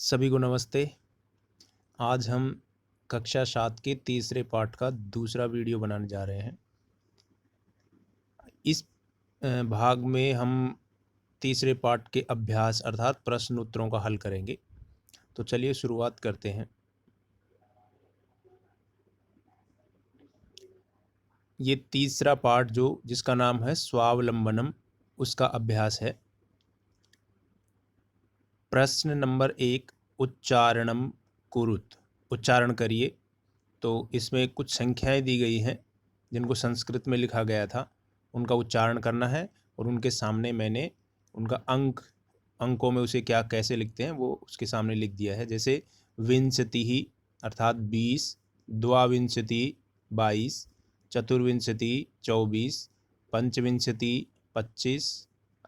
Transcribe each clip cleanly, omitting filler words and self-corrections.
सभी को नमस्ते। आज हम कक्षा 7 के तीसरे पाठ का दूसरा वीडियो बनाने जा रहे हैं। इस भाग में हम तीसरे पाठ के अभ्यास अर्थात प्रश्न उत्तरों का हल करेंगे। तो चलिए शुरुआत करते हैं। ये तीसरा पाठ जिसका नाम है स्वावलंबनम, उसका अभ्यास है। प्रश्न नंबर 1, उच्चारणम कुरुत, उच्चारण करिए। तो इसमें कुछ संख्याएं दी गई हैं जिनको संस्कृत में लिखा गया था, उनका उच्चारण करना है और उनके सामने मैंने उनका अंकों में उसे कैसे लिखते हैं वो उसके सामने लिख दिया है। जैसे विंशति ही अर्थात 20, द्वाविंशति 22, चतुर्विंशति 24, पंचविंशति 25,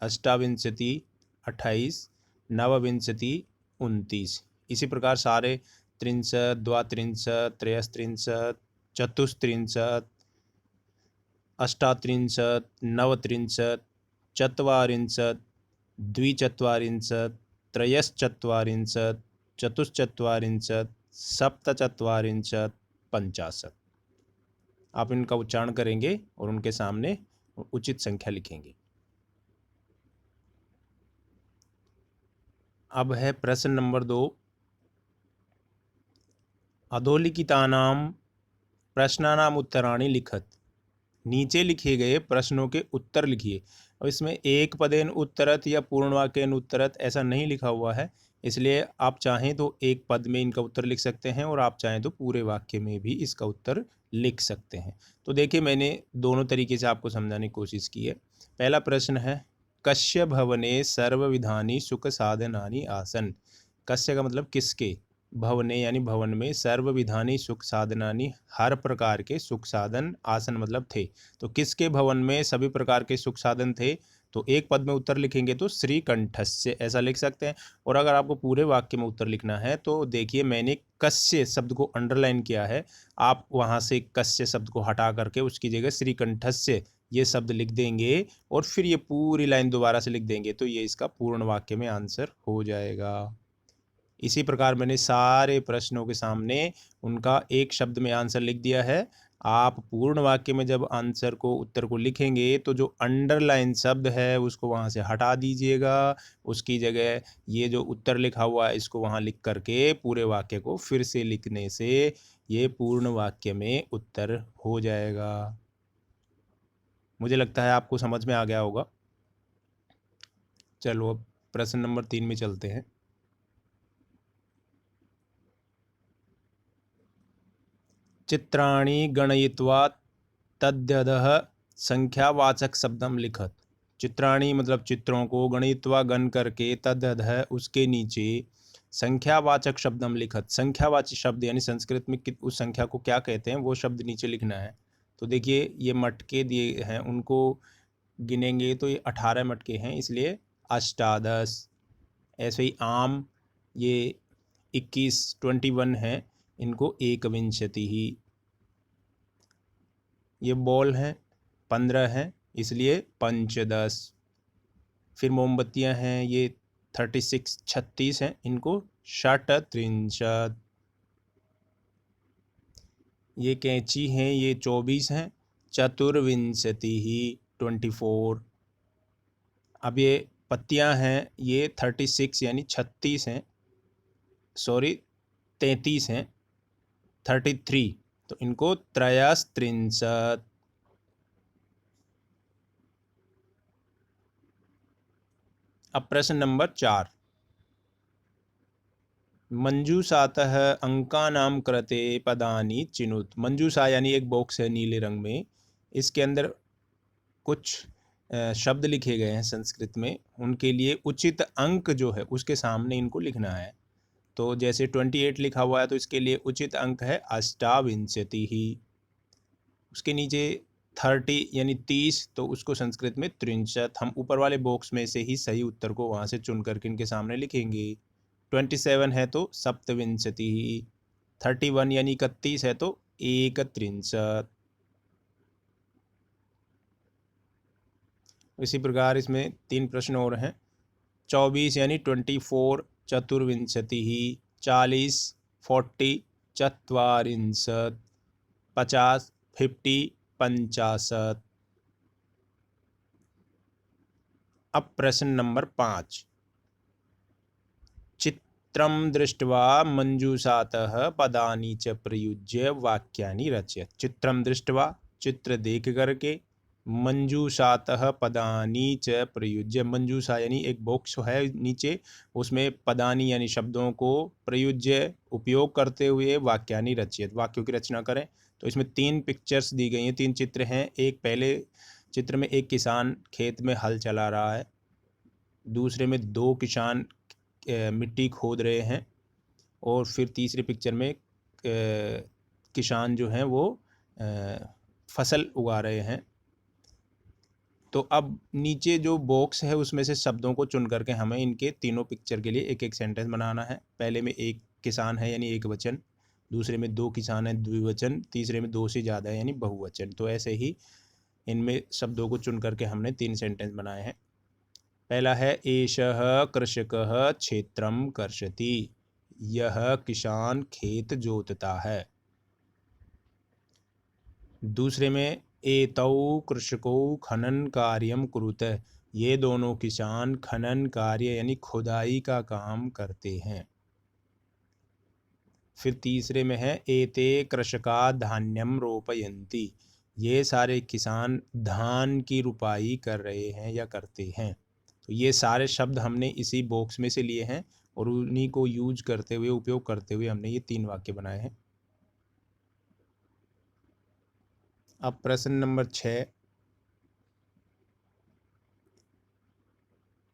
अष्टाविंशति 28, नवविंशति 29। इसी प्रकार सारे त्रिंशत्, द्वात्रिंशत्, त्रयस्त्रिंशत्, चतुस्त्रिंशत्, अष्टात्रिंशत्, नवत्रिंशत्, चत्वारिंशत्, द्विचत्वारिंशत्, त्रयश्चत्वारिंशत्, चतुश्चत्वारिंशत्, सप्तचत्वारिंशत्, 50। आप इनका उच्चारण करेंगे और उनके सामने उचित संख्या लिखेंगे। अब है प्रश्न नंबर 2, अधोलिखितानां प्रश्नानाम उत्तराणि लिखत। नीचे लिखे गए प्रश्नों के उत्तर लिखिए। अब इसमें एक पदेन उत्तरत या पूर्णवाक्येन उत्तरत ऐसा नहीं लिखा हुआ है, इसलिए आप चाहें तो एक पद में इनका उत्तर लिख सकते हैं और आप चाहें तो पूरे वाक्य में भी इसका उत्तर लिख सकते हैं। तो देखिए, मैंने दोनों तरीके से आपको समझाने की कोशिश की है। पहला प्रश्न है, कस्य भवने सर्वविधानि सुख साधनानि आसन। कस्य का मतलब किसके, भवने यानी भवन में, सर्वविधानि सुख साधनानि हर प्रकार के सुख साधन, आसन मतलब थे। तो किसके भवन में सभी प्रकार के सुख साधन थे, तो एक पद में उत्तर लिखेंगे तो श्रीकंठस्य ऐसा लिख सकते हैं। और अगर आपको पूरे वाक्य में उत्तर लिखना है तो देखिए, मैंने कस्य शब्द को अंडरलाइन किया है, आप वहां से कस्य शब्द को हटा करके उसकी जगह श्रीकंठस्य ये शब्द लिख देंगे और फिर ये पूरी लाइन दोबारा से लिख देंगे, तो ये इसका पूर्ण वाक्य में आंसर हो जाएगा। इसी प्रकार मैंने सारे प्रश्नों के सामने उनका एक शब्द में आंसर लिख दिया है। आप पूर्ण वाक्य में जब आंसर को, उत्तर को लिखेंगे तो जो अंडरलाइन शब्द है उसको वहाँ से हटा दीजिएगा, उसकी जगह ये जो उत्तर लिखा हुआ है इसको वहाँ लिख करके पूरे वाक्य को फिर से लिखने से ये पूर्ण वाक्य में उत्तर हो जाएगा। मुझे लगता है आपको समझ में आ गया होगा। चलो अब प्रश्न नंबर 3 में चलते हैं। चित्राणि गणयित्वा तद्यदः संख्यावाचक शब्दम लिखत। चित्राणि मतलब चित्रों को, गणयित्वा गण करके, तद्यदः उसके नीचे, संख्यावाचक शब्दम लिखत। संख्यावाचक शब्द यानी संस्कृत में उस संख्या को क्या कहते हैं वो शब्द नीचे लिखना है। तो देखिए, ये मटके दिए हैं, उनको गिनेंगे तो ये 18 मटके हैं, इसलिए अष्टादश। ऐसे ही आम, ये 21 है, इनको एकविंशति ही। ये बॉल हैं, 15 हैं, इसलिए पंचदश। फिर मोमबत्तियां हैं, ये 36 हैं, इनको षट्त्रिंशत्। ये कैंची हैं, ये 24 हैं, चतुर्विंशति ही 24। अब ये पत्तियां हैं, ये 36 यानी 36 हैं, सॉरी 33 हैं, 33, तो इनको त्रयस्त्रिंशत्। अब प्रश्न नंबर 4, मंजूषातः अंकानां कृते पदानि चिनुत। मंजूषा यानी एक बॉक्स है नीले रंग में, इसके अंदर कुछ शब्द लिखे गए हैं संस्कृत में, उनके लिए उचित अंक जो है उसके सामने इनको लिखना है। तो जैसे 28 लिखा हुआ है तो इसके लिए उचित अंक है अष्टाविंशति ही। उसके नीचे 30 यानी 30, तो उसको संस्कृत में त्रिंशत्। हम ऊपर वाले बॉक्स में से ही सही उत्तर को वहाँ से चुन करके इनके सामने लिखेंगे। 27 है तो सप्तविंशति ही। 31 यानी 31 है तो एकत्रिंशत्। इसी प्रकार इसमें 3 प्रश्न और हैं। 24 यानी 24 चतुर्विंशतिः 40 40 चत्वारिंशत् 50 50 50। अब प्रश्न नंबर 5। चित्रं दृष्ट्वा मंजूषातः पदानि च प्रयुज्य वाक्यानि रचय। चित्रं दृष्ट्वा, चित्र देख करके, मंजूषातः पदानि च प्रयुज्य, मंजूषा यानी एक बॉक्स है नीचे, उसमें पदानि यानी शब्दों को प्रयुज्य उपयोग करते हुए वाक्यानि रचयत, वाक्यों की रचना करें। तो इसमें 3 पिक्चर्स दी गई हैं, 3 चित्र हैं। एक पहले चित्र में एक किसान खेत में हल चला रहा है, दूसरे में 2 किसान मिट्टी खोद रहे हैं, और फिर तीसरी पिक्चर में किसान जो हैं वो फसल उगा रहे हैं। तो अब नीचे जो बॉक्स है उसमें से शब्दों को चुन करके हमें इनके तीनों पिक्चर के लिए एक एक सेंटेंस बनाना है। पहले में 1 किसान है यानी एक वचन, दूसरे में 2 किसान है द्विवचन, तीसरे में 2 से ज़्यादा है यानी बहुवचन। तो ऐसे ही इनमें शब्दों को चुन करके हमने 3 सेंटेंस बनाए हैं। पहला है एषः कृषकः क्षेत्रं कर्षति, यह किसान खेत जोतता है। दूसरे में एतौ कृषकौ खनन कार्यं कुरुतः, ये दोनों किसान खनन कार्य यानी खुदाई का काम करते हैं। फिर तीसरे में है एते कृषका धान्यम रोपयन्ति, ये सारे किसान धान की रुपाई कर रहे हैं या करते हैं। तो ये सारे शब्द हमने इसी बॉक्स में से लिए हैं और उन्हीं को यूज करते हुए, उपयोग करते हुए हमने ये 3 वाक्य बनाए हैं। अब प्रश्न नंबर 6।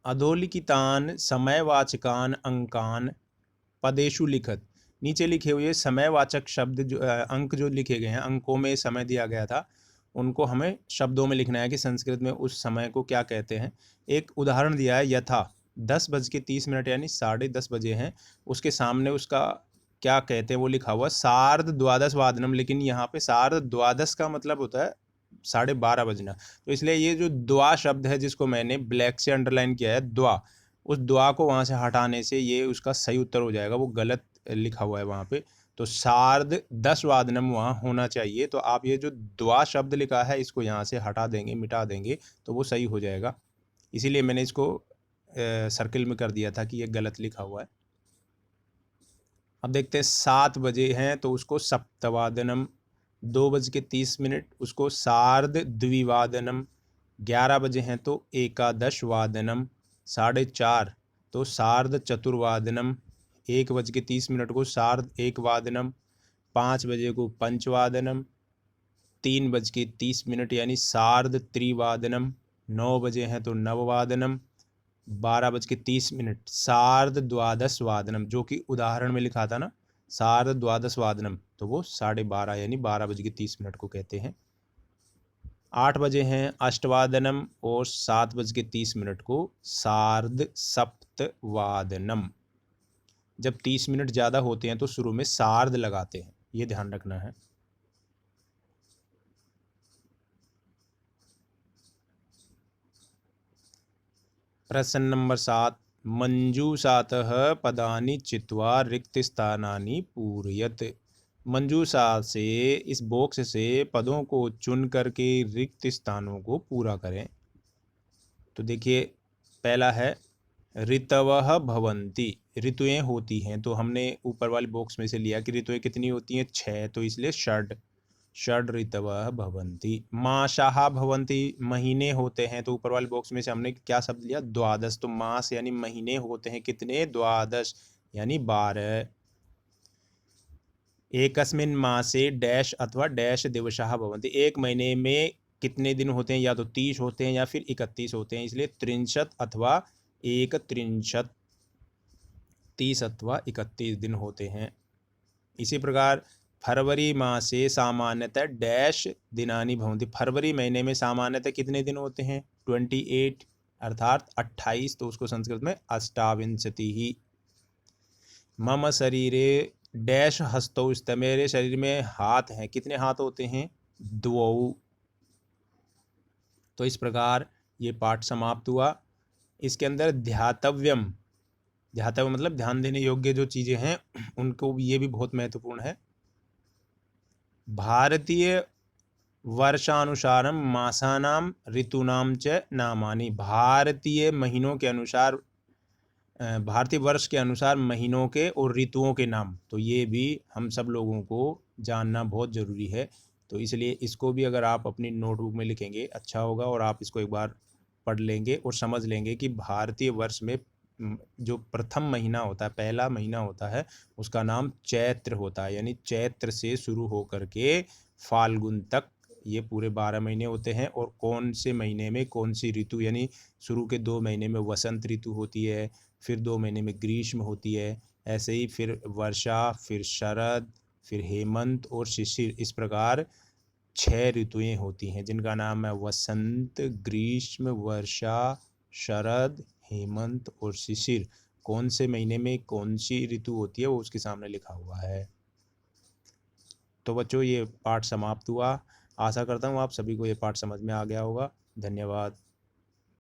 अधोलिखितान समयवाचकान अंकान पदेषु लिखत। नीचे लिखे हुए समयवाचक शब्द जो अंक जो लिखे गए हैं, अंकों में समय दिया गया था, उनको हमें शब्दों में लिखना है कि संस्कृत में उस समय को क्या कहते हैं। एक उदाहरण दिया है, यथा 10:30 यानी 10:30 बजे हैं, उसके सामने उसका क्या कहते हैं वो लिखा हुआ सार्धद्वादशवादनम, लेकिन यहाँ पे सार्धद्वादश का मतलब होता है 12:30 बजना। तो इसलिए ये जो द्वा शब्द है जिसको मैंने ब्लैक से अंडरलाइन किया है, द्वा, उस द्वा को वहाँ से हटाने से ये उसका सही उत्तर हो जाएगा, वो गलत लिखा हुआ है वहाँ पे। तो 10:30 वहाँ होना चाहिए। तो आप ये जो द्वा शब्द लिखा है इसको यहाँ से हटा देंगे, मिटा देंगे, तो वो सही हो जाएगा। इसीलिए मैंने इसको सर्किल में कर दिया था कि ये गलत लिखा हुआ है। अब देखते हैं 7 बजे हैं तो उसको सप्तवादनम, 2:30 उसको सार्धद्विवादनम, 11 बजे हैं तो एकादशवादनम, 4:30 तो सार्धचतुर्वादनम, 1:30 को सार्ध एक वादनम, 5 बजे को पंचवादनम, 3:30 यानी सार्ध त्रिवादनम, 9 बजे हैं तो नववादनम, 12:30 सार्ध द्वादशवादनम, जो कि उदाहरण में लिखा था ना सार्ध द्वादशवादनम, तो वो 12:30 यानी 12:30 को कहते हैं। 8 बजे हैं अष्टवादनम और 7:30 को सार्ध सप्तवादनम। जब 30 मिनट ज़्यादा होते हैं तो शुरू में सार्ध लगाते हैं, ये ध्यान रखना है। प्रश्न नंबर 7। मंजूषातः पदानि चित्वा रिक्तस्थानानि पूरयत। मंजूषा से, इस बॉक्स से पदों को चुन करके रिक्त स्थानों को पूरा करें। तो देखिए पहला है ऋतवः भवन्ति, ऋतुएं होती हैं। तो हमने ऊपर वाले बॉक्स में से लिया कि ऋतुएं कितनी होती हैं, 6, तो इसलिए षड ऋतवः भवन्ति। मासाः भवन्ति, महीने होते हैं। तो ऊपर वाले बॉक्स में से हमने क्या शब्द लिया, द्वादश। तो मास यानी महीने होते हैं कितने, द्वादश यानी 12। एकस्मिन् मासे डैश अथवा डैश दिवसः भवन्ति, एक महीने में कितने दिन होते हैं, या तो 30 होते हैं या फिर 31 होते हैं, इसलिए 63 अथवा 31, 30 अथवा 31 दिन होते हैं। इसी प्रकार फरवरी मासे सामान्यतः डैश दिनानि भवन्ति, फरवरी महीने में सामान्यतः कितने दिन होते हैं, 28 अर्थात 28, तो उसको संस्कृत में अष्टाविंशतिः। मम शरीरे डैश हस्तौ स्तः, मेरे शरीर में हाथ हैं, कितने हाथ होते हैं, 2। तो इस प्रकार ये पाठ समाप्त हुआ। इसके अंदर ध्यातव्यम ध्यातव्य मतलब ध्यान देने योग्य जो चीज़ें हैं उनको ये भी बहुत महत्वपूर्ण है। भारतीय वर्षानुसारम मासानाम ऋतूनाम च नामानि। भारतीय महीनों के अनुसार भारतीय वर्ष के अनुसार महीनों के और ऋतुओं के नाम, तो ये भी हम सब लोगों को जानना बहुत ज़रूरी है। तो इसलिए इसको भी अगर आप अपनी नोटबुक में लिखेंगे अच्छा होगा, और आप इसको एक बार पढ़ लेंगे और समझ लेंगे कि भारतीय वर्ष में जो प्रथम महीना होता है, पहला महीना होता है, उसका नाम चैत्र होता है। यानी चैत्र से शुरू होकर के फाल्गुन तक ये पूरे 12 महीने होते हैं। और कौन से महीने में कौन सी ऋतु, यानी शुरू के 2 महीने में वसंत ऋतु होती है, फिर 2 महीने में ग्रीष्म होती है, ऐसे ही फिर वर्षा, फिर शरद, फिर हेमंत और शिशिर, इस प्रकार 6 ऋतुएं होती हैं जिनका नाम है वसंत, ग्रीष्म, वर्षा, शरद, हेमंत और शिशिर। कौन से महीने में कौन सी ऋतु होती है वो उसके सामने लिखा हुआ है। तो बच्चों ये पाठ समाप्त हुआ। आशा करता हूँ आप सभी को ये पाठ समझ में आ गया होगा। धन्यवाद।